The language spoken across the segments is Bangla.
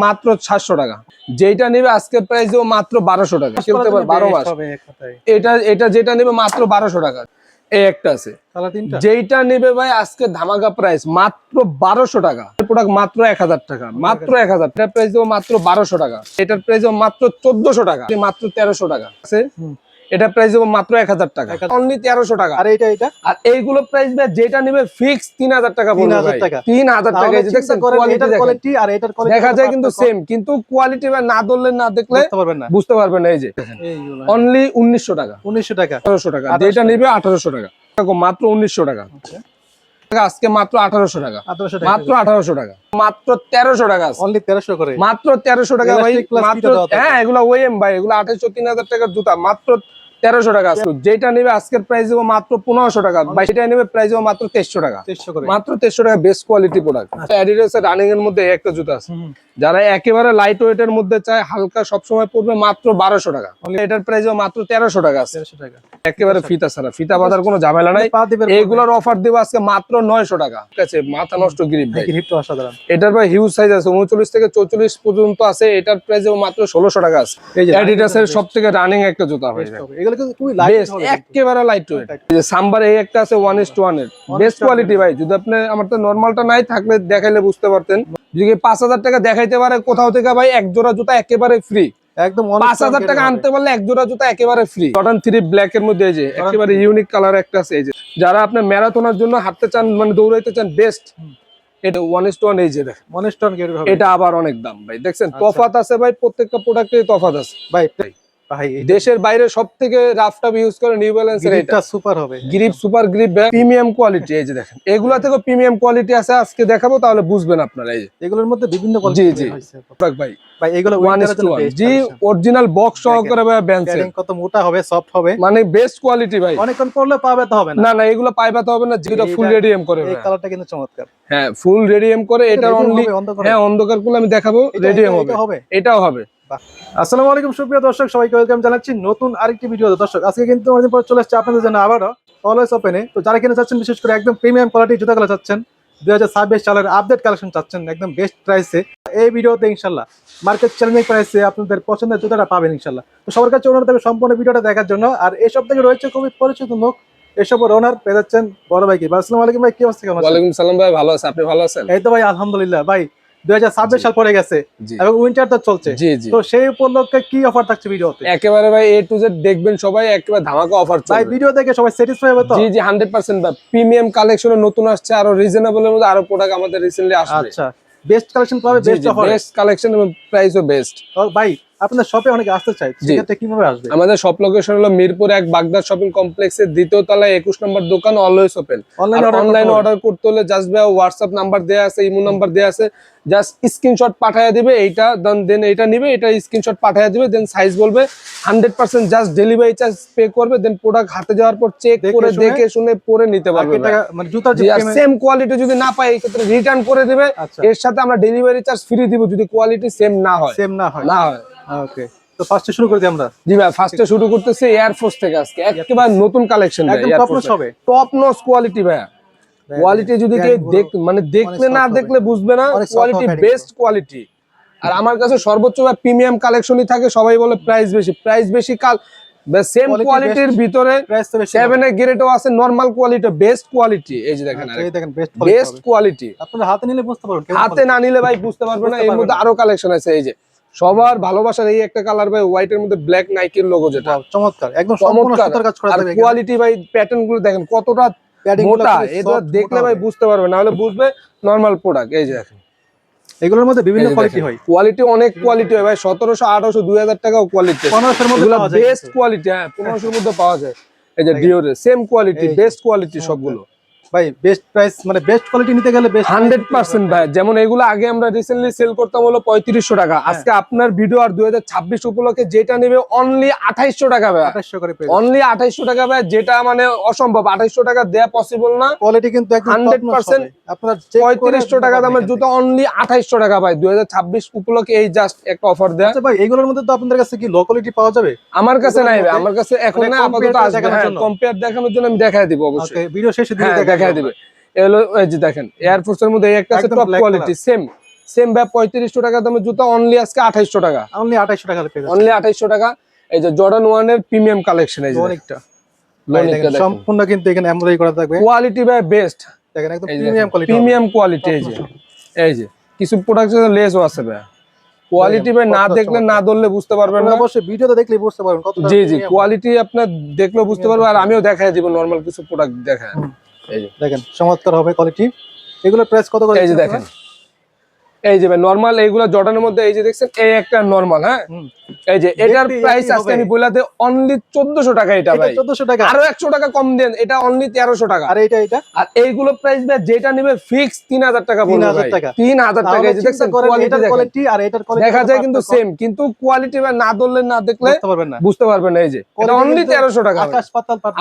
মাত্র 700 টাকা। যেটা নেবে আজকের প্রাইসও মাত্র 1200 টাকা। খেলতে পারবে 12 মাস। এটা যেটা নেবে মাত্র 1200 টাকা। এই একটা আছে যেটা নেবে ভাই আজকে ধামাকা প্রাইস মাত্র 1200 টাকা। প্রোডাক্ট মাত্র 1000 টাকা, মাত্র 1000। এটার প্রাইস দেবো মাত্র 1200 টাকা। এটার প্রাইস দেবো মাত্র 1400 টাকা, মাত্র 1300 টাকা আছে। এটা প্রাইস দেবো মাত্র 1000 টাকা, অনলি 1300 টাকা। আর এটা আর এইগুলো প্রাইস ভাই যেটা নিবে ফিক্স 3000 টাকা পড়বে ভাই। 3000 টাকা। এই যে দেখছেন কোয়ালিটি আর এটার কোয়ালিটি দেখা যায় কিন্তু সেম, কিন্তু কোয়ালিটি ভাই না ধরলে না দেখলে বুঝতে পারবেন না। এই যে অনলি 1900 টাকা, 1900 টাকা, 1800 টাকা। যেটা নিবে 1800 টাকা, মাত্র 1900 টাকা। আজকে মাত্র 1800 টাকা, মাত্র 1800 টাকা, মাত্র 1300 টাকা, অনলি 1300 করে, মাত্র 1300 টাকা ভাই। মাত্র হ্যাঁ এগুলা ওএম ভাই, এগুলা 2800 3000 টাকার জুতা, মাত্র 1300 টাকা। যেটা নেবে আজকের প্রাইস দেবো মাত্র 1500 টাকা, সেটা নেবে প্রাইস দেবো মাত্র 2300 টাকা, মাত্র 2300 টাকা। Best quality product. অ্যাডিডাস এর রানিং এর মধ্যে একটা জুতা আছে, যারা একেবারে লাইট ওয়েট এর মধ্যে চায়, হালকা সবসময় পড়বে, মাত্র 1200 টাকা। এটার প্রাইস মাত্র 1300 টাকা আছে, একেবারে ফিতা ছাড়া, ফিতা বাঁধার কোনো ঝামেলা নাই। এইগুলোর অফার দেবো আজকে মাত্র 900 টাকা। ঠিক আছে, মাথা নষ্ট গ্রিপ ভাই, গ্রিপটা অসাধারণ। এটার ভাই হিউজ সাইজ আছে, 39 থেকে 44 পর্যন্ত আছে। এটার প্রাইস মাত্র 1600 টাকা আছে। অ্যাডিডাস এর সবথেকে রানিং একটা জুতা ভাই, একেবারে লাইট ওয়েট। সাম্বার এই একটা আছে 1:1 এর, বেস্ট কোয়ালিটি ভাই। যদি আপনি আমার তো নরমালটা নাই থাকলে দেখাইলে বুঝতে পারতেন। যদি 5000 টাকা দেখাইতে পারে কোথাও থেকে ভাই, এক জোড়া জুতা একেবারে ফ্রি। একদম 5000 টাকা আনতে পারলে এক জোড়া জুতা একেবারে ফ্রি। জর্ডান 3 ব্ল্যাক এর মধ্যে, এই যে একেবারে ইউনিক কালার একটা আছে। এই যে যারা আপনি ম্যারাথনের জন্য হাঁটতে চান, মানে দৌড়াইতে চান, বেস্ট এটা 1:1। এই যে দেখেন 1:1, এটা আবার অনেক দাম ভাই। দেখছেন তফাৎ আছে ভাই, প্রত্যেকটা প্রোডাক্টে তফাৎ আছে ভাই। দেশের বাইরে সবথেকে রাফ টাফ ইউজ করে নিউ ব্যালেন্স এর, এটা সুপার হবে, grip super grip, premium quality. এই যে দেখেন এগুলা থেকে প্রিমিয়াম কোয়ালিটি আছে, আজকে দেখাবো, তাহলে বুঝবেন আপনারা। এই যে এগুলোর মধ্যে বিভিন্ন কোয়ালিটি হইছে ভাই। ভাই এগুলো 1:1 জি অরিজিনাল বক্স সহকারে ভাই। ব্যান্সের কত মোটা হবে, সফট হবে, মানে বেস্ট কোয়ালিটি ভাই। অনেকক্ষণ পরলে পাবে তো হবে না, না এগুলো পাইবা তো হবে না। যেটা ফুল রেডিয়াম করে, এই কালারটা কিন্তু চমৎকার। হ্যাঁ ফুল রেডিয়াম করে, এটা অনলি হ্যাঁ অন্ধকার গুলো আমি দেখাবো, রেডিয়াম হবে, এটাও হবে। আসসালামু আলাইকুম সুপ্রিয় দর্শক, সবাইকে ওয়েলকাম জানাচ্ছি নতুন আরেকটি ভিডিও। দর্শক আজকে কিন্তু অনেকদিন পর চলে আসছে আপনাদের জন্য আবারও অলওয়েজ ওপেনে। তো যারা কিনে চাচ্ছেন, বিশেষ করে একদম প্রিমিয়াম কোয়ালিটির জুতাগুলো চাচ্ছেন, 2026 সালের আপডেট কালেকশন চাচ্ছেন একদম বেস্ট প্রাইসে, এই ভিডিওতে ইনশাল্লাহ মার্কেট চ্যালেঞ্জিং প্রাইসে আপনাদের পছন্দের জুতাটা পাবেন ইনশাল্লাহ। তো সবার কাছে অনুরোধ থাকবে সম্পূর্ণ ভিডিওটা দেখার জন্য। আর এসব থেকে রয়েছে খুবই পরিচিত মুখ, এসব ওনার পেয়ে যাচ্ছেন বড় ভাই। কি আসসালামু আলাইকুম ভাই, কি অবস্থা? ওয়ালাইকুম সালাম ভাই, ভালো আছে, আপনি ভালো আছেন? এই তো ভাই আলহামদুলিল্লাহ। ভাই 2026 সাল পড়ে গেছে এবং উইন্টার তো চলছে, তো সেই উপলক্ষে কি অফার থাকছে ভিডিওতে? একেবারে ভাই এ টু জেড দেখবেন সবাই, একেবারে ধামাকা অফার চলবে ভাই। ভিডিও দেখে সবাই স্যাটিসফাই হবে তো? জি জি 100% ভাই। প্রিমিয়াম কালেকশন নতুন আসছে, আরো রিজনেবল এর মধ্যে আরো প্রোডাক্ট আমাদের রিসেন্টলি আসবে। আচ্ছা বেস্ট কালেকশন পাবে, বেস্ট অফার, বেস্ট কালেকশন এবং প্রাইসও বেস্ট। ভাই আপনাদের শপে অনেকে আসতে চায়, সেক্ষেত্রে কিভাবে আসবে? আমাদের শপ লোকেশন হলো মিরপুর 1 বাগদা শপিং কমপ্লেক্সের 2য় তলায় 21 নম্বর দোকান, অলওয়েজ ওপেন। অনলাইন অর্ডার করতে হলে জাস্ট ভাই হোয়াটসঅ্যাপ নাম্বার দেয়া আছে, ইমো নাম্বার দেয়া আছে, জাস্ট স্ক্রিনশট পাঠিয়ে দিবে, এইটা দেন এটা নিবে, এটা স্ক্রিনশট পাঠিয়ে দিবে, দেন সাইজ বলবে, 100% জাস্ট ডেলিভারি চার্জ পে করবে, দেন প্রোডাক্ট হাতে যাওয়ার পর চেক করে দেখে শুনে পরে নিতে পারবে। মানে জুতা সেম কোয়ালিটি যদি না পায়, এই ক্ষেত্রে রিটার্ন করে দিবে, এর সাথে আমরা ডেলিভারি চার্জ ফ্রি দিব যদি কোয়ালিটি সেম না হয়। ওকে, তো ফার্স্টে শুরু করে দিই আমরা। জি ভাই ফার্স্টে শুরু করতেছি এয়ারফোর্স থেকে। আজকে একেবারে নতুন কালেকশন ভাই, এয়ারফোর্স হবে টপ নচ কোয়ালিটি ভাই। কোয়ালিটি যদি মানে দেখলে না দেখলে বুঝবে না, কোয়ালিটি বেস্ট কোয়ালিটি। আর আমার কাছে সর্বোচ্চ প্রিমিয়াম কালেকশনই থাকে। সবাই বলে প্রাইস বেশি কাল সেম কোয়ালিটির ভিতরে 7 এর গ্রেডও আছে, নরমাল কোয়ালিটি, বেস্ট কোয়ালিটি। এই যে দেখেন বেস্ট কোয়ালিটি। আপনারা হাতে নিলে বুঝতে পারবেন, হাতে না নিলে ভাই বুঝতে পারবেন না। এর মধ্যে আরো কালেকশন আছে। এই যে সবার ভালোবাসার এই একটা কালার ভাই, হোয়াইট এর মধ্যে ব্ল্যাক নাইকের লোগো, যেটা চমৎকার, একদম চমৎকার কাজ করা যাবে। কোয়ালিটি ভাই প্যাটার্ন গুলো দেখেন কতটা মোটা, এটা দেখলে ভাই বুঝতে পারবে, না হলে বুঝবে নরমাল প্রোডাক্ট। এই যে দেখেন এগুলোর মধ্যে বিভিন্ন কোয়ালিটি হয়, কোয়ালিটি অনেক কোয়ালিটি হয় ভাই। 1700 1800 2000 টাকাও কোয়ালিটি, 1500 এর মধ্যে পাওয়া যায়, বেস্ট কোয়ালিটি। হ্যাঁ 1500 এর মধ্যে পাওয়া যায়। এই যে ডিওরের সেম কোয়ালিটি, বেস্ট কোয়ালিটি সবগুলো ভাই। বেস্ট প্রাইস মানে বেস্ট কোয়ালিটি নিতে গেলে 100% ভাই। যেমন এগুলো আগে আমরা রিসেন্টলি সেল করতাম হলো 3500 টাকা, আজকে আপনার ভিডিও আর 2026 উপলক্ষে যেটা নেবে অনলি 2800 টাকা ভাই, 2800 করে পেয়ে, অনলি 2800 টাকা ভাই। যেটা মানে অসম্ভব, 2800 টাকা দেয়া পসিবল না। কোয়ালিটি কিন্তু একদম 100%। আপনারা 3500 টাকা দামের জুতা অনলি 2800 টাকা ভাই, 2026 উপলক্ষে এই জাস্ট একটা অফার দেয়া। আচ্ছা ভাই এগুলোর মধ্যে তো আপনাদের কাছে কি লো কোয়ালিটি পাওয়া যাবে? আমার কাছে নাই ভাই, আমার কাছে এখন না, আপাতত আসবে। হ্যাঁ কম্পেয়ার দেখানোর জন্য আমি দেখায় দিব অবশ্যই, ভিডিও শেষে দিয়ে দেখায় দিবে। এলো এই যে দেখেন এয়ারফোর্স এর মধ্যে একটা আছে টপ কোয়ালিটি, সেম সেম ভাই 3500 টাকা দামের জুতা অনলি আজকে 2800 টাকা, অনলি 2800 টাকা পেয়ে যাচ্ছে, অনলি 2800 টাকা। এই যে জর্ডান 1 এর প্রিমিয়াম কালেকশন, এই যে অনেকটা সম্পূর্ণ কিন্তু এখানে এমব্রয়ডারি করা থাকবে, কোয়ালিটি ভাই বেস্ট, দেখেন একদম প্রিমিয়াম কোয়ালিটি, প্রিমিয়াম কোয়ালিটি। এই যে কিছু প্রোডাক্ট লেসও আছে ভাই, কোয়ালিটি ভাই না দেখলে না ধরলে বুঝতে পারবেন না, অবশ্যই ভিডিওতে দেখলেই বুঝতে পারবেন কতটা। জি জি, কোয়ালিটি আপনার দেখলেও বুঝতে পারবেন, আর আমিও দেখাই দিব নরমাল কিছু প্রোডাক্ট দেখায়। এই যে দেখেন চমৎকার হবে কোয়ালিটি, এগুলোর প্রাইস কত করে? এই যে দেখেন, এই যে ভাই নরমাল এইগুলা জর্ডানের মধ্যে, এই যে দেখছেন এই একটা নরমাল, হ্যাঁ এই যে এটার প্রাইস আজকে আমি বলে দেই অনলি 1400 টাকা। এটা ভাই 1400 টাকা, আরো 100 টাকা কম দেন, এটা অনলি 1300 টাকা। আর এটা আর এইগুলো প্রাইস ভাই যেটা নিবে ফিক্স 3000 টাকা পড়বে ভাই, 3000 টাকা। এই যে দেখছেন কোয়ালিটি আর এটার কোয়ালিটি দেখা যায় কিন্তু সেম, কিন্তু কোয়ালিটি ভাই না ধরলে না দেখলে বুঝতে পারবেন না। এই যে এটা অনলি 1300 টাকা,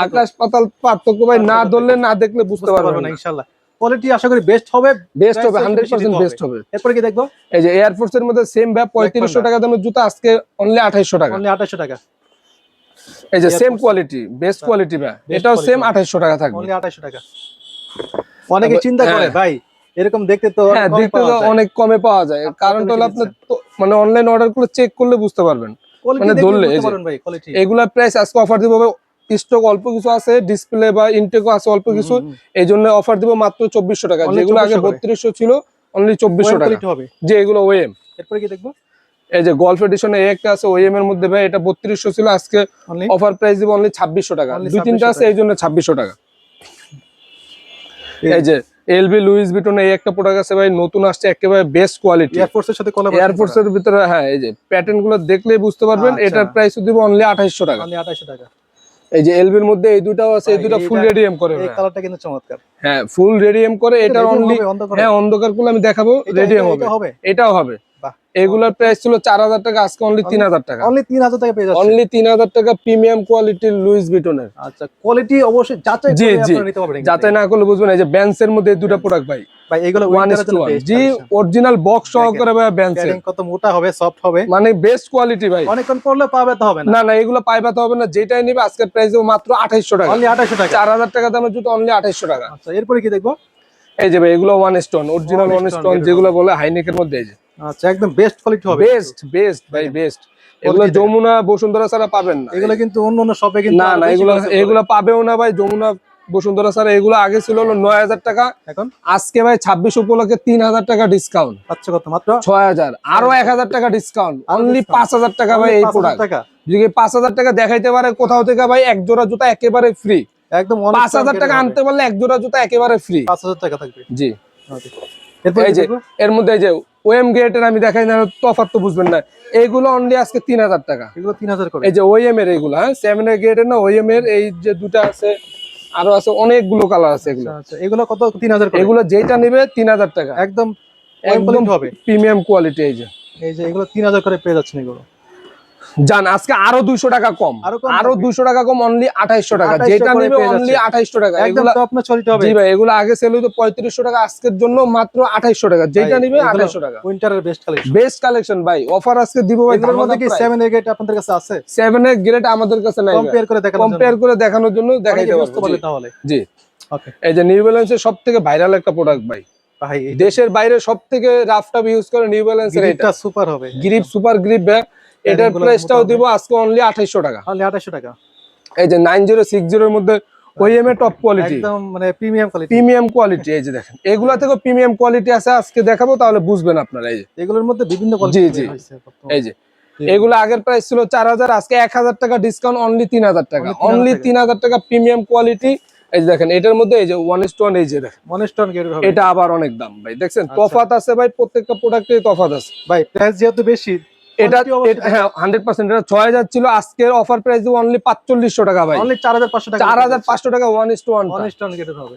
আকাশ পাতাল পার্থক্য ভাই, না ধরলে না দেখলে বুঝতে পারবেন না। ইনশাআল্লাহ কোয়ালিটি আশা করি বেস্ট হবে, 100% বেস্ট হবে। এরপর কি দেখবো? এই যে এয়ার ফোর্স এর মধ্যে সেম ভাই 3500 টাকা দামের জুতা আজকে অনলি 2800 টাকা, অনলি 2800 টাকা। এই যে সেম কোয়ালিটি, বেস্ট কোয়ালিটি ভাই, এটাও সেম 2800 টাকা থাকবে, অনলি 2800 টাকা। অনেকে চিন্তা করে ভাই এরকম দেখতে তো অনেক কমে পাওয়া যায়, কারণটা হলো আপনার মানে অনলাইন অর্ডার করে চেক করলে বুঝতে পারবেন, মানে ধরলে এগুলা প্রাইস আজকে অফার দিব, স্টক অল্প কিছু আছে, ডিসপ্লে বা ইনটেকও আছে অল্প কিছু, এই জন্য অফার দিব মাত্র 2400 টাকা, যেগুলো আগে 3200 ছিল অনলি 2400 টাকা হবে, যে এগুলো ওএম। এরপর কি দেখবো? এই যে গলফ এডিশনে একটা আছে ওএম এর মধ্যে ভাই, এটা 3200 ছিল, আজকে অফার প্রাইস দিব অনলি 2600 টাকা, দুই তিনটা আছে এই জন্য 2600 টাকা। এই যে এলবি লুইস ভিটন এই একটা প্রোডাক্ট আছে ভাই, নতুন আসছে, একেবারে বেস্ট কোয়ালিটি, এয়ারফোর্স এর সাথে কোলাবরেশন, এয়ারফোর্স এর ভিতরে, হ্যাঁ এই যে প্যাটার্ন গুলো দেখলেই বুঝতে পারবেন। এটার প্রাইস দিব অনলি 2800 টাকা, অনলি 2800 টাকা। এই যে এলবির মধ্যে এই দুটাও আছে, এই দুটো ফুল রেডিয়াম করে, এই কালারটা কিন্তু চমৎকার, হ্যাঁ ফুল রেডিয়াম করে, এটা অনলি, হ্যাঁ অন্ধকার গুলো আমি দেখাবো, রেডিয়াম হবে, এটাও হবে। এগুলোর প্রাইস ছিল 4000 টাকা, আজকে অনলি 3000 টাকা, অনলি 3000 টাকা পেয়ে যাচ্ছে, অনলি 3000 টাকা প্রিমিয়াম কোয়ালিটির লুইস ভিটনের। আচ্ছা কোয়ালিটি অবশ্যই যাচাই করে আপনারা নিতে পারবেন, যাচাই না করলে বুঝবেন। এই যে বেন্স এর মধ্যে এই দুটো প্রোডাক্ট ভাই, ভাই এগুলো 1:1, জি অরিজিনাল বক্স সহকারে ভাই, বেন্স এর কত মোটা হবে, সফট হবে, মানে বেস্ট কোয়ালিটি ভাই, অনেকক্ষণ পরলে পা ব্যথা হবে না, না না এগুলো পায়ে ব্যথা হবে না, যেটাই নিবে আজকের প্রাইস দেব মাত্র 2800 টাকা, অনলি 2800 টাকা, 4000 টাকা দামের জুতো অনলি 2800 টাকা। আচ্ছা এরপরে কি দেখবো? এই যে ভাই এগুলো one stone, original one stone যেগুলো বলে হাইনেকের মধ্যে, এই যে আচ্ছা একদম বেস্ট কোয়ালিটি হবে, বেস্ট ভাই বেস্ট। এগুলো যমুনা বসুন্ধরা ছাড়া পাবেন না, এগুলো কিন্তু অন্য শপে কিন্তু না না এগুলো পাবেও না ভাই, যমুনা বসুন্ধরা ছাড়া। এগুলো আগে ছিল হলো 9000 টাকা, এখন আজকে ভাই 26 উপলক্ষে 3000 টাকা ডিসকাউন্ট, আচ্ছা কত মাত্র 6000, আরো 1000 টাকা ডিসকাউন্ট, অনলি 5000 টাকা ভাই। এই প্রোডাক্ট যদি 5000 টাকা দেখাইতে পারে কোথাও থেকে ভাই, এক জোড়া জুতা একেবারে ফ্রি, একদম 5000 টাকা আনতে পারলে এক জোড়া জুতা একেবারে ফ্রি, 5000 টাকা থাকবে, জি। এই যে এর মধ্যে এই যে ওএম গ্রেডের আমি দেখাই না, তফাৎ তো বুঝবেন না, এইগুলো অনলি আজকে 3000 টাকা, এগুলো 3000 করে। এই যে ওএম এর এইগুলো, হ্যাঁ 7 এর গ্রেডের না, ওএম এর এই যে দুটো আছে, আরো আছে অনেকগুলো কালার আছে, এগুলো আচ্ছা এগুলো কত? 3000 করে, এগুলো যেটা নেবে 3000 টাকা, একদম একদম হবে প্রিমিয়াম কোয়ালিটি। এই যে এগুলো 3000 করে পেয়ে যাচ্ছেন এগুলো, জান আজকে আরো 200 টাকা কম, আরো 200 টাকা কম, অনলি 2800 টাকা, যেটা নেবে অনলি 2800 টাকা। একদম টপ নচ কোয়ালিটি হবে, জি ভাই এগুলো আগে সেল হতো 3500 টাকা, আজকের জন্য মাত্র 2800 টাকা, যেটা নেবে 2800 টাকা। উইন্টারের বেস্ট কালেকশন ভাই, অফার আজকে দিব ভাই। এর মধ্যে কি 7 এর গ্রেড আপনাদের কাছে আছে? 7 এর গ্রেড আমাদের কাছে নাই, কম্পেয়ার করে দেখানোর জন্য দেখাইতে পারবো তাহলে, জি ওকে। এই যে নিউ ব্যালেন্সের সবথেকে ভাইরাল একটা প্রোডাক্ট ভাই, দেশের বাইরে সবথেকে রাফ টাফ ইউজ করে নিউ ব্যালেন্সের, এটা সুপার হবে, গ্রিপ সুপার গ্রিপ ভাই। এটার প্রাইসটাও দিব আজকে অনলি 2800 টাকা, অনলি 2800 টাকা। এই যে 9060 এর মধ্যে ওএম এর টপ কোয়ালিটি, একদম মানে প্রিমিয়াম কোয়ালিটি। এই যে দেখেন এগুলা থেকে প্রিমিয়াম কোয়ালিটি আছে, আজকে দেখাবো তাহলে বুঝবেন আপনারা। এই যে এগুলোর মধ্যে বিভিন্ন কোয়ালিটি, জি এই যে এগুলো আগের প্রাইস ছিল 4000, আজকে 1000 টাকা ডিসকাউন্ট, অনলি 3000 টাকা, অনলি 3000 টাকা প্রিমিয়াম কোয়ালিটি। এই যে দেখেন এটার মধ্যে এই যে 1:1, এই যে দেখেন 1:1 গ্রেড হবে, এটা আবার অনেক দাম ভাই, দেখছেন তফাৎ আছে ভাই, প্রত্যেকটা প্রোডাক্টেই তফাৎ আছে ভাই। প্রাইস যেহেতু বেশি, এটা হ্যাঁ 100%, এটা 6000 ছিল, আজকের অফার প্রাইস দিব অনলি 4500 টাকা ভাই, অনলি 4500 টাকা, 4500 টাকা 1:1 গ্রেড হবে।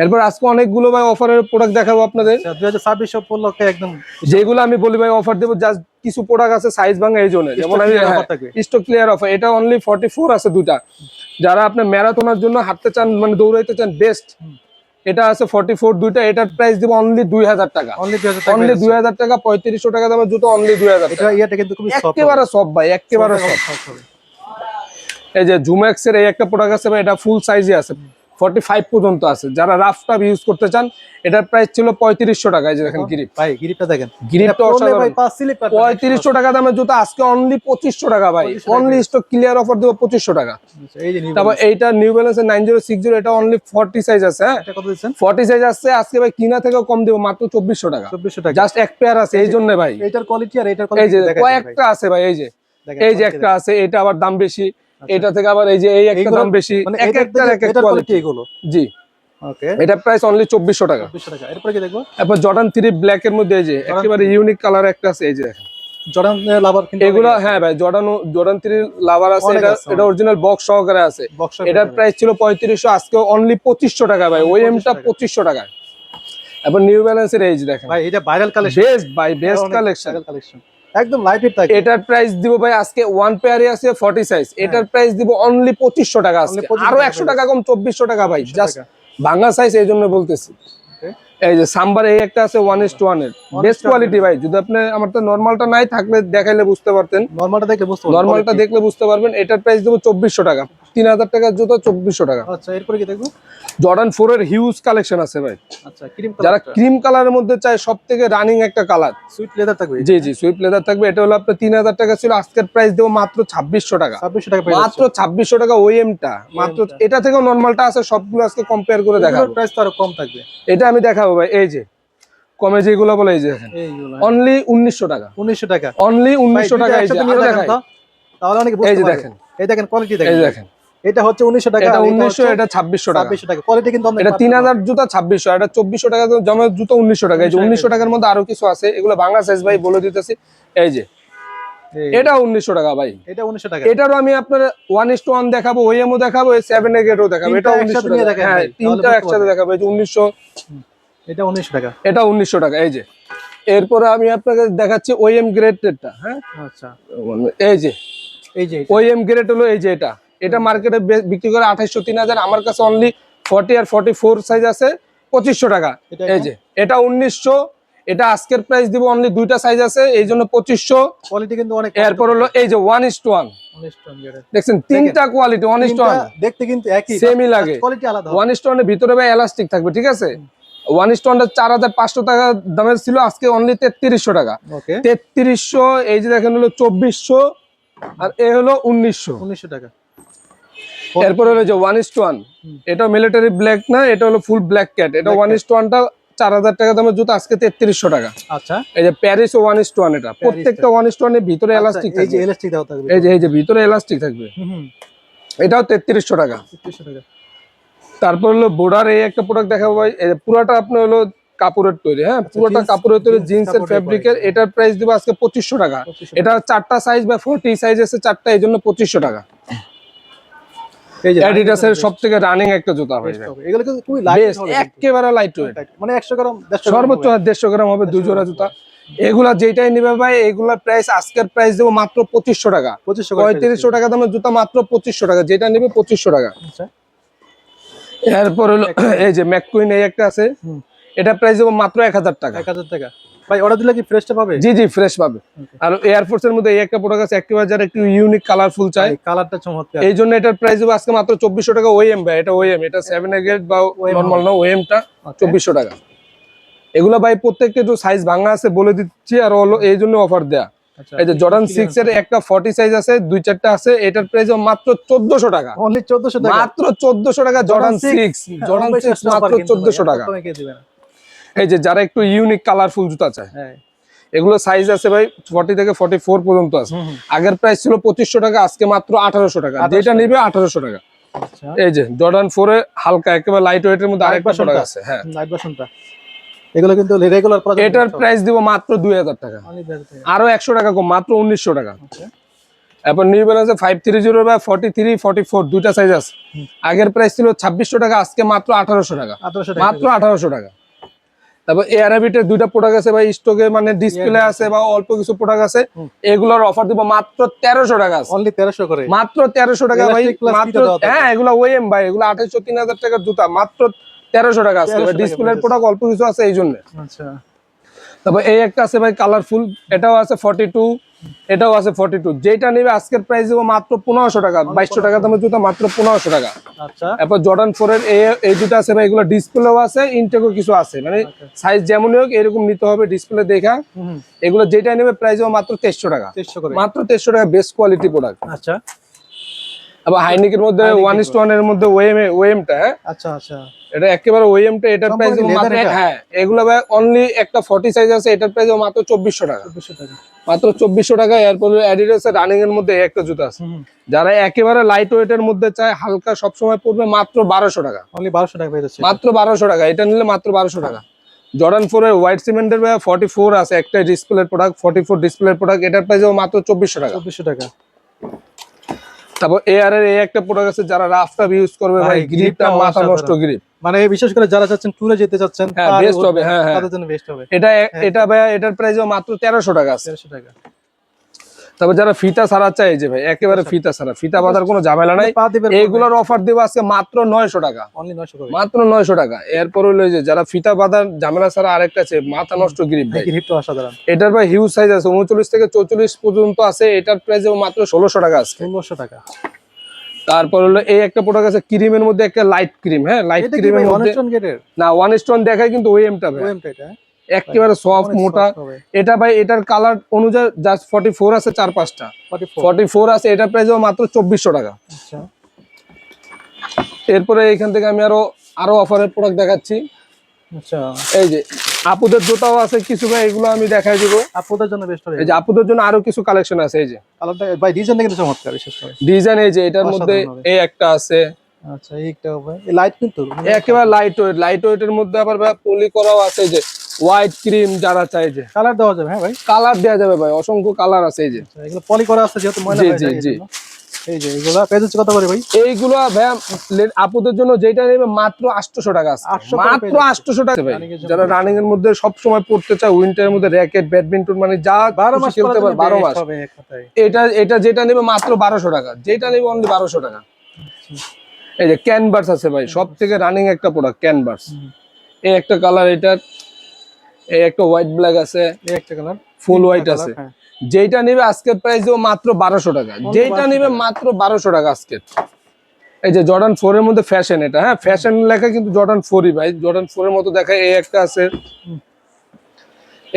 এরপর আজকে অনেকগুলো ভাই অফারের প্রোডাক্ট দেখাবো আপনাদের, 2026 উপলক্ষে একদম, যেগুলো আমি বলি ভাই অফার দেবো, জাস্ট কিছু প্রোডাক্ট আছে সাইজ ভাঙা, এই জন্য যেমন আমি স্টক ক্লিয়ার অফার, এটা অনলি 44 আছে দুটা, যারা আপনি ম্যারাথনের জন্য হাঁটতে চান, মানে দৌড়াইতে চান, বেস্ট এটা আছে 44 দুইটা, এটার প্রাইস দিব অনলি 2000 টাকা, অনলি 2000 টাকা। 3500 টাকা দামের জুতো অনলি 2000 টাকা, এটা কিন্তু খুবই সফট, একেবারে সফট ভাই, একেবারে সফট হবে। এই যে জুমেক্স এর এই একটা প্রোডাক্ট আছে ভাই, এটা ফুল সাইজে আছে, 45 পর্যন্ত আছে। যারা রাফ টাফ ইউজ করতে চান এটার প্রাইস ছিল 3500 টাকা। এই যে দেখেন গ্রিপ, ভাই গ্রিপটা দেখেন, গ্রিপটা অসাধারণ। ভাই 5 স্লিপ 3500 টাকা দামের জুতা আজকে অনলি 2500 টাকা ভাই, অনলি স্টক ক্লিয়ার অফার দেব 2500 টাকা। এই যে নিউ তারপর এইটা নিউ ব্যালেন্স 9060 এটা অনলি 40 সাইজ আছে। হ্যাঁ এটা কত দিচ্ছেন? 40 সাইজ আছে আজকে ভাই কিনা থেকেও কম দেব মাত্র 2400 টাকা। 2400 টাকা, জাস্ট এক পেয়ার আছে এই জন্য ভাই। এটার কোয়ালিটি আর এটার এই কোয়ালিটি যে দেখাই কয়েকটা আছে ভাই, এই যে দেখেন, এই যে একটা আছে, এটা আবার দাম বেশি, এটা থেকে আবার এই যে এই একটা দাম বেশি, মানে এক একটার এক এক এটার কোয়ালিটি কোয়ালিটি। এগুলো। জি ওকে, এটা প্রাইস অনলি 2400 টাকা। 2400 টাকা। এরপর কি দেখবো? তারপর জর্ডান 3 ব্ল্যাক এর মধ্যে এই যে একেবারে ইউনিক কালার একটা আছে, এই যে দেখেন জর্ডান লাভার কিন্তু এগুলো। হ্যাঁ ভাই জর্ডান 3 লাভার আছে, এটা অরিজিনাল বক্স সহকারে আছে। এটার প্রাইস ছিল 3500, আজকে অনলি 2500 টাকা ভাই, ওএমটা 2500 টাকা। এখন নিউ ব্যালেন্সের এই যে দেখেন ভাই, এটা ভাইরাল কালেকশন, বেস্ট ভাই, বেস্ট কালেকশন। একদম লাইট ওয়েট থাকে। এটার প্রাইস দিব ভাই আজকে ওয়ান পেয়ারে আছে 40 সাইজ, এটার প্রাইস দিব অনলি 2500 টাকা আজকে, আরো 100 টাকা কম 2400 টাকা ভাই, জাস্ট ভাঙা সাইজ এই জন্য বলতেছি। এই যে সাম্বার এই একটা আছে 1:1 এর বেস্ট কোয়ালিটি ভাই। যদি আপনি আমার তো নরমালটা নাই থাকলে দেখাইলে বুঝতে পারতেন, নরমালটা দেখলে বুঝতে পারবেন, নরমালটা দেখলে বুঝতে পারবেন। এটার প্রাইস দেব 2400 টাকা, 3000 টাকার জুতো 2400 টাকা। আচ্ছা, এরপর কি দেখবো? জর্ডান 4 এর হিউজ কালেকশন আছে ভাই। আচ্ছা, ক্রিম যারা কালার, ক্রিম কালারের মধ্যে চায় সবথেকে রানিং একটা কালার, সুইট লেদার থাকবে। জি জি সুইপ লেদার থাকবে। এটা হলো আপনার 3000 টাকা ছিল, আজকের প্রাইস দেব মাত্র 2600 টাকা। 2600 টাকা পেয়ে মাত্র 2600 টাকা ওএমটা মাত্র। এটা থেকেও নরমালটা আছে, সবগুলো আজকে কম্পেয়ার করে দেখাবো। প্রাইস তো আরো কম থাকবে। এটা আমি দেখাবো ভাই, এই যে কমে যেগুলো বলে এই যে দেখেন এইগুলো অনলি 1900 টাকা, 1900 টাকা, অনলি 1900 টাকা। এই যে আরো দেখাই, তাহলে অনেকে এই বুঝতে যে পারবে। দেখেন, এই দেখেন কোয়ালিটি এই দেখেন, যে দেখেন এটা হচ্ছে 1900 টাকা, এটা 1900, এটা 2600 টাকা। 2600 টাকা কোয়ালিটি কিন্তু অনেক। এটা 3000 জুতা 2600, এটা 2400 টাকা জমের জুতা 1900 টাকা। এই যে 1900 টাকার মধ্যে আরো কিছু আছে, এগুলো বাংলা সাইজ ভাই বলে দিতেছি। এই যে এটা 1900 টাকা ভাই, এটা 1900 টাকা। এটারও আমি আপনার 1:1 দেখাবো, ওএমও দেখাবো, 7 এ গেটও দেখাবো। এটা 1900 টাকা। হ্যাঁ তিনটা একসাথে দেখাবো। এই যে 1900, এটা 1900 টাকা, এটা 1900 টাকা। এই যে এরপরে আমি আপনাকে দেখাচ্ছি ওএম গ্রেডেরটা। হ্যাঁ আচ্ছা, এই যে এই যে ওএম গ্রেড হলো এই যে এটা মার্কেটে বিক্রি করে 2800 3000, আমার কাছে অনলি 40 আর 44 সাইজ আছে 2500 টাকা। এই যে এটা 1900, এটা আজকের প্রাইস দিব অনলি, দুইটা সাইজ আছে এই জন্য 2500। কোয়ালিটি কিন্তু অনেক। এরপর হলো এই যে 1:1, দেখছেন তিনটা কোয়ালিটি 1:1 দেখতে কিন্তু একই, সেমই লাগে। কোয়ালিটি আলাদা। 1:1 এর ভিতরে ভাই এলাস্টিক থাকবে, ঠিক আছে। 1:1 4500 টাকা দামের ছিল, আজকে অনলি 3300 টাকা। ওকে, 3300। এই যে দেখেন হলো 2400, আর এ হলো 1900 টাকা। এরপর হলো যে 1:1, এটা মিলিটারি ব্ল্যাক না, এটা হলো ফুল ব্ল্যাক ক্যাট। এটা 1:1টা 4000 টাকা দামের জুতো, আজকে 3300 টাকা। আচ্ছা, এই যে প্যারিস ও 1:1, এটা প্রত্যেকটা 1:1 এর ভিতরে এলাস্টিক এই যে থাকবে। এলাস্টিক দাও থাকবে, এই যে ভিতরে এলাস্টিক থাকবে। এটাও 3300 টাকা। 3300 টাকা। তারপর হলো বোর্ডার এই একটা প্রোডাক্ট দেখাবো ভাই, এই পুরাটা আপনার হলো কাপড়ের তৈরি। হ্যাঁ পুরোটা কাপড়ের তৈরি, জিন্সের ফেব্রিকের। এটার প্রাইস দিব আজকে 2500 টাকা। এটা চারটা সাইজ বা 40 সাইজ আছে চারটা, এই জন্য 2500 টাকা। এই যে অ্যাডিডাসের সবথেকে রানিং একটা জুতা ভাই, এগুলো কিন্তু খুবই লাইট হবে, একেবারে লাইট ওয়েট, মানে 100 গ্রাম 150 সর্বোচ্চ 150 গ্রাম হবে, দুই জোড়া জুতা। এগুলা যেটাই নিবে ভাই, এগুলা প্রাইস আজকের প্রাইস দেবো মাত্র 2500 টাকা। 3500 টাকা দামের জুতা মাত্র 2500 টাকা, যেটা নিবে 2500 টাকা। এরপর হলো এই যে ম্যাককুইন এই একটা আছে, এটা প্রাইস দেবো মাত্র 1000 টাকা। 1000 টাকা ভাই। অর্ডার দিলে কি ফ্রেশটা পাবে? জি জি ফ্রেশ পাবে। আর এয়ারফোর্স এর মধ্যে এই একটা প্রোডাক্ট আছে, একেবারে যারা একটু ইউনিক কালারফুল চাই, কালারটা চমৎকার, এই জন্য এটার প্রাইস দেবো আজকে মাত্র 2400 টাকা। ওএম ভাই, এটা ওএম, এটা 7 এর গ্রেড বা নরমাল না, ওএমটা 2400 টাকা। এগুলো ভাই প্রত্যেকটা একটু সাইজ ভাঙা আছে বলে দিচ্ছি, আর হলো এই জন্য অফার দেয়া। এই যে জর্ডান 6 এর একটা 40 সাইজ আছে, দুই চারটা আছে, এটার প্রাইস মাত্র 1400 টাকা। অনলি 1400 টাকা, মাত্র 1400 টাকা। জর্ডান 6 মাত্র 1400 টাকা। এই যে যারা একটু ইউনিক কালারফুল জুতা চায়, এগুলো সাইজ আছে ভাই 40 থেকে 44 পর্যন্ত আছে। আগের প্রাইস ছিল 2500 টাকা, আজকে মাত্র 1800 টাকা, যেটা নিবে 1800 টাকা। এই যে জর্ডান 4 এ হালকা একেবারে লাইট ওয়েটের মধ্যে আরেকটা প্রোডাক্ট আছে। হ্যাঁ নাইট ভার্সনটা, এগুলো কিন্তু রেগুলার প্রোডাক্ট। এটার প্রাইস দিব মাত্র 2000 টাকা, আরো 100 টাকা কম, মাত্র 1900 টাকা। এখন নিউ ব্যালেন্সে 530 বা 43 44 দুইটা সাইজ আছে। আগের প্রাইস ছিল 2600 টাকা, আজকে মাত্র 1800 টাকা, মাত্র 1800 টাকা। তারপর এয়ারবিটের দুইটা প্রোডাক্ট আছে ভাই স্টকে, মানে ডিসপ্লে আছে বা অল্প কিছু প্রোডাক্ট আছে, এগুলোর অফার দিব মাত্র 1300 টাকা। অনলি 1300 করে, মাত্র 1300 টাকা ভাই, মাত্র। হ্যাঁ এগুলো ওএম ভাই, এগুলো 2800 3000 টাকার জুতা, মাত্র 1300 টাকা আছে। ডিসপ্লের প্রোডাক্ট অল্প কিছু আছে এই জন্য। আচ্ছা তারপর এই একটা আছে ভাই কালারফুল, এটাও আছে 42, এটাও আছে 42। যেটা নেবে আজকের প্রাইস দেবো মাত্র 1500 টাকা, 2200 টাকা দামের জুতা মাত্র 1500 টাকা। আচ্ছা, এরপর জর্ডান 4 এর এই দুটো আছে ভাই, এগুলো ডিসপ্লেও আছে, ইনটেকও কিছু আছে, মানে সাইজ যেমনই হোক এরকম নিতে হবে ডিসপ্লে দেখা। এগুলো যেটা নেবে প্রাইস দেবো মাত্র 2300 টাকা, 2300 করে, মাত্র 2300 টাকা, বেস্ট কোয়ালিটি প্রোডাক্ট। আচ্ছা। আবার হাইনিকের মধ্যে 1:1 এর মধ্যে ওএমটা, হ্যাঁ আচ্ছা আচ্ছা, এটা একেবারে ওএমটা, এটার প্রাইস সম্পূর্ণ মাত্র, leather এটা? হ্যাঁ এগুলো ভাই অনলি একটা 40 সাইজ আছে, এটার প্রাইস মাত্র 2400 টাকা, 2400 টাকা। মাত্র 2400 টাকা। এরপর অ্যাডিডাস এর রানিং এর মধ্যে এই একটা জুতা আছে, যারা একেবারে লাইট ওয়েটের মধ্যে চায়, হালকা সবসময় পড়বে, মাত্র 1200 টাকা, অনলি 1200 টাকা পেয়ে যাচ্ছে, মাত্র 1200 টাকা। এটা নিলে মাত্র 1200 টাকা। জর্ডান 4 এর হোয়াইট সিমেন্টের 44 আছে, একটা ডিসপ্লের প্রোডাক্ট, 44 ডিসপ্লের প্রোডাক্ট, এটার প্রাইস মাত্র 2400 টাকা। 2400 টাকা। তারপর এআর এর এই একটা প্রোডাক্ট আছে, যারা রাফটা ইউজ করবে ভাই, গ্রিপটা মাথা নষ্ট গ্রিপ, মানে বিশেষ করে যারা চাচ্ছেন ট্যুরে যেতে চাচ্ছেন, হ্যাঁ বেস্ট হবে, হ্যাঁ হ্যাঁ তাদের জন্য বেস্ট হবে। এটা ভাই, এটার প্রাইস মাত্র 1300 টাকা আছে। 1300 টাকা। তারপর যারা ফিতা ছাড়া চাই, যে ভাই একেবারে ফিতা ছাড়া, ফিতা বাঁধার কোনো ঝামেলা নাই, এইগুলোর অফার দেবো আজকে মাত্র 900 টাকা, অনলি 900 করে, মাত্র 900 টাকা। এরপর হলো যে যারা ফিতা বাঁধার ঝামেলা ছাড়া আরেকটা আছে, মাথা নষ্ট গ্রিপ ভাই, গ্রিপটা অসাধারণ। এটার ভাই হিউজ সাইজ আছে, 39 থেকে 44 পর্যন্ত আছে, এটার প্রাইস মাত্র 1600 টাকা আছে, 1600 টাকা। তারপর হলো এই একটা প্রোডাক্ট আছে ক্রিমের মধ্যে, একটা লাইট ক্রিম, হ্যাঁ লাইট ক্রিমের মধ্যে, না 1:1 দেখায় কিন্তু ওএমটা ভাই একেবারে সফট মোটা। এটা ভাই এটার কালার অনুযায়ী জাস্ট 44 আছে, 4-5টা 44 আছে, এটার প্রাইস মাত্র 2400 টাকা। আচ্ছা, এরপরে এইখান থেকে আমি আরো অফারের প্রোডাক্ট দেখাচ্ছি। আচ্ছা, এই যে আপুদের জুতাও আছে কিছু ভাই, এগুলো আমি দেখাই দিব আপুদের জন্য বেস্ট হবে। এই যে আপুদের জন্য আরো কিছু কালেকশন আছে, এই যে কালারটা ভাই ডিজাইনটা কিন্তু চমৎকার, বিশেষ করে ডিজাইন, এই যে এটার মধ্যে এই একটা আছে, আচ্ছা এইটা ভাই এই লাইট কিন্তু একেবারে লাইট ওয়েটের মধ্যে, আবার ভাই পলি করাও আছে, এই যে হোয়াইট ক্রিম যারা চাই, যে কালার দেওয়া যাবে। হ্যাঁ ভাই, কালার দেওয়া যাবে ভাই, অসংখ্য কালার আছে, এই যে এগুলো পলি করা আছে, যেহেতু ময়লা হয়ে যায়। জি। এই যে এগুলা পেজ কত করে ভাই? এইগুলো ভাই আপুদের জন্য যেটা নেবে মাত্র 800 টাকা আছে, মাত্র 800 টাকা ভাই। যারা রানিং এর মধ্যে সব সময় পড়তে চায়, উইন্টারের মধ্যে র্যাকেট, ব্যাডমিন্টন, মানে যা 12 মাস খেলতে পারে 12 মাস, এটা যেটা নেবে মাত্র 1200 টাকা, যেটা নেবে অনলি 1200 টাকা। এই যে ক্যানভাস আছে ভাই, সব থেকে রানিং একটা প্রোডাক্ট ক্যানভাস, এই একটা কালার, এটার এই একটা হোয়াইট ব্ল্যাক আছে, এই একটা কালার ফুল হোয়াইট আছে, যেটা নিবে আজকের প্রাইস দেবো মাত্র 1200 টাকা, যেটা নিবে মাত্র 1200 টাকা আজকের। এই যে জর্ডান 4 এর মধ্যে ফ্যাশন, এটা হ্যাঁ ফ্যাশন লেখা কিন্তু জর্ডান 4ই ভাই, জর্ডান 4 এর মতো দেখায়। এই একটা আছে,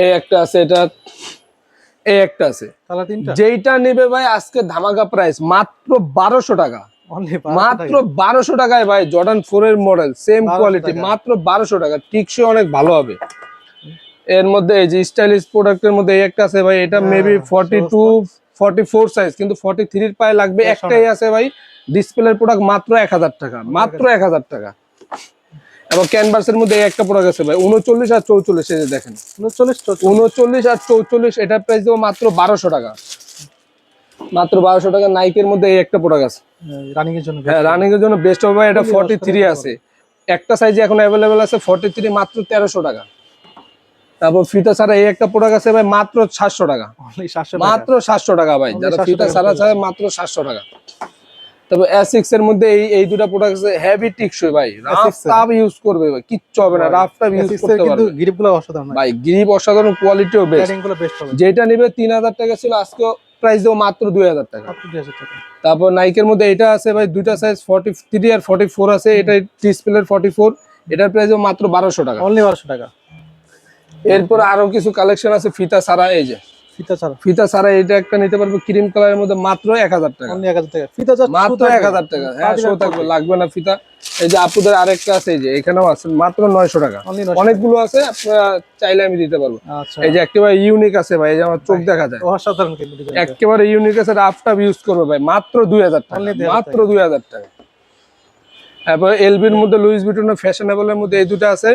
এই একটা আছে, এটা এই একটা আছে, যেটা নিবে ভাই আজকে ধামাকা প্রাইস মাত্র 1200 টাকা, মাত্র 1200 টাকায় ভাই। জর্ডান 4 এর মডেল, সেম কোয়ালিটি, মাত্র 1200 টাকা, টিকসই অনেক ভালো হবে। এর মধ্যে এই যে স্টাইলিশ প্রোডাক্টের মধ্যে এই একটা আছে ভাই, এটা মেবি 42-44 সাইজ, কিন্তু 43 এর পায়ে লাগবে, একটাই আছে ভাই ডিসপ্লের প্রোডাক্ট, মাত্র 1000 টাকা, মাত্র 1000 টাকা। এবং ক্যানভাসের মধ্যে এই একটা প্রোডাক্ট আছে ভাই 39 আর 44, এই যে দেখেন 39 আর 44, এটার প্রাইস দেবো মাত্র 1200 টাকা, মাত্র 1200 টাকা। নাইকের মধ্যে এই একটা প্রোডাক্ট আছে রানিং এর জন্য, হ্যাঁ রানিং এর জন্য বেস্ট হবে, এটা 43 আছে, একটা সাইজে এখন অ্যাভেলেবেল আছে 43, মাত্র 1300 টাকা। তারপর ফিতা ছাড়া এই একটা প্রোডাক্ট আছে ভাই, মাত্র 700 টাকা, মাত্র 700 টাকা ভাই, যারা ফিতা ছাড়া চায় মাত্র 700 টাকা। তারপর S6 এর মধ্যে এই দুটো প্রোডাক্ট আছে, হেভি টিকসই ভাই, রাফ ইউজ করবে ভাই, কিচ্ছু হবে না, রাফটা ইউজ করতে পারবে, কিন্তু গ্রিপগুলো অসাধারণ ভাই, গ্রিপ অসাধারণ, কোয়ালিটিও বেস্ট, যেটা নিবে 3000 টাকা ছিল, আজকে প্রাইস দেবো মাত্র 2000 টাকা। তারপর নাইকের মধ্যে এটা আছে ভাই, দুইটা সাইজ 43 আর 44 আছে, এটা ডিসপ্লের 44, এটার প্রাইস দেবো মাত্র 1200 টাকা, অনলি 1200 টাকা। এরপর আরো কিছু কালেকশন আছে ফিতা ছাড়া, এই যে ফিতা ছাড়া এটা একটা নিতে পারবো ক্রিম কালারের মধ্যে, মাত্র 1000 টাকা, মাত্র 1000 টাকা, হ্যাঁ শো থাকবে, লাগবে না ফিতা। এই যে আপুদের আরেকটা আছে, এই যে এখানেও আছে, মাত্র 900 টাকা, অনেকগুলো আছে, আপনারা চাইলে আমি দিতে পারবো। এই যে একেবারে ইউনিক আছে ভাই, এই যে আমার চোখ দেখা যায়, একেবারে ইউনিক আছে, রাফটা ইউজ করবে ভাই, মাত্র 2000 টাকা, মাত্র 2000 টাকা। তারপর এলবির মধ্যে লুইস ভিটনের ফ্যাশনেবলের মধ্যে এই দুটো আছে,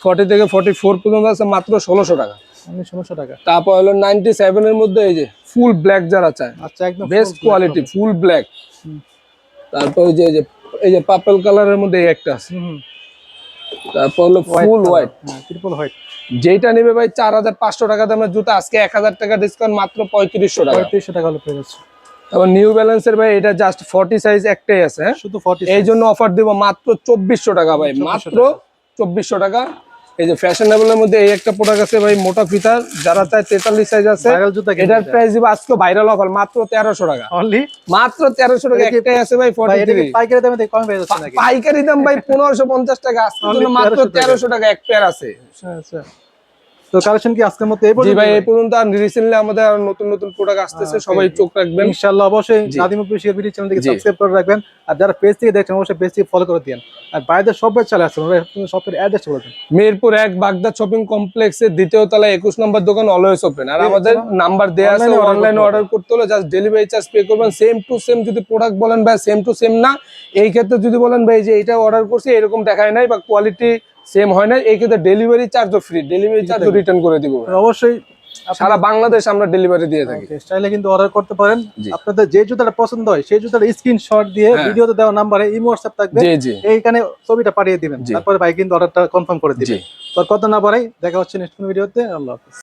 40 থেকে 44 পর্যন্ত আছে, মাত্র 1600 টাকা, 1600 টাকা। তারপর হলো 97 এর মধ্যে এই যে ফুল ব্ল্যাক যারা চায়, আচ্ছা একদম বেস্ট কোয়ালিটি ফুল ব্ল্যাক। তারপর এই যে পার্পল কালারের মধ্যে এই একটা আছে, তারপর হলো ফুল হোয়াইট, ট্রিপল হোয়াইট, যেটা নেবে ভাই 4500 টাকা দামের জুতা, আজকে 1000 টাকা ডিসকাউন্ট, মাত্র 3500 টাকা, 3500 টাকা হলে পেয়ে যাচ্ছে। তারপর নিউ ব্যালেন্সের ভাই এটা জাস্ট 40 সাইজ একটাই আছে, হ্যাঁ শুধু 40, এই জন্য অফার দেব মাত্র 2400 টাকা ভাই, মাত্র 2400 টাকা। এই যে ফ্যাশনেবলের মধ্যে এই একটা প্রোডাক্ট আছে ভাই, মোটা ফিতার, যারা চায় 43 সাইজ আছে। ভাইরাল জুতা এটার প্রাইস দিব আজকে ভাইরাল অফার মাত্র 1300 টাকা। অনলি মাত্র 1300 টাকা একটাই আছে ভাই, ভাই এটা কি 43। পাইকারি দামে কম পেয়ে যাচ্ছে নাকি? পাইকারি দাম ভাই 1550 টাকা, আজকের জন্য মাত্র 1300 টাকা এক পেয়ার আছে। আচ্ছা, তো কালেকশন কি আজকের মতো এই জি পর্যন্ত? ভাই এই পর্যন্ত, আর রিসেন্টলি আমাদের আর নতুন নতুন প্রোডাক্ট আসতেছে, সবাই চোখ রাখবেন ইনশাআল্লাহ। অবশ্যই জি। নাদিম অফিশিয়াল ভিডিও চ্যানেলটিকে জি। সাবস্ক্রাইব করে রাখবেন, আর যারা পেজ থেকে দেখছেন অবশ্যই পেজটিকে ফলো করে দিন। আর বাইরের সবাই চলে আসছে, শপের অ্যাড্রেস বলে দিন। মিরপুর 1 বাগদা শপিং কমপ্লেক্সের দ্বিতীয় তলায় 21 নম্বর দোকান, অলওয়েজ ওপেন। আর আমাদের নাম্বার দেয়া আছে, অনলাইনে অর্ডার করতে হলে জাস্ট ডেলিভারি চার্জ পে করবেন। সেম টু সেম যদি প্রোডাক্ট বলেন ভাই, সেম টু সেম না। এই ক্ষেত্রে যদি বলেন ভাই যে এটা অর্ডার করছি এরকম দেখায় নাই বা কোয়ালিটি সেম হয় না, এই ক্ষেত্রে ডেলিভারি চার্জও ফ্রি, ডেলিভারি চার্জও রিটার্ন করে দিব। অবশ্যই সারা বাংলাদেশ আমরা ডেলিভারি দিয়ে থাকি। স্টাইলে কিন্তু অর্ডার করতে পারেন। জি। আপনাদের যে জুতাটা পছন্দ হয় সেই জুতার স্ক্রিনশট দিয়ে হ্যাঁ। ভিডিওতে দেওয়া নাম্বারে ইমো হোয়াটসঅ্যাপ থাকবে, জি জি এইখানে ছবিটা পাঠিয়ে দিবেন, জি। তারপরে ভাই কিন্তু অর্ডারটা কনফার্ম করে দিবেন। জি। তো আর কথা না বাড়াই, দেখা হচ্ছে নেক্সট ভিডিওতে। আল্লাহ হাফেজ।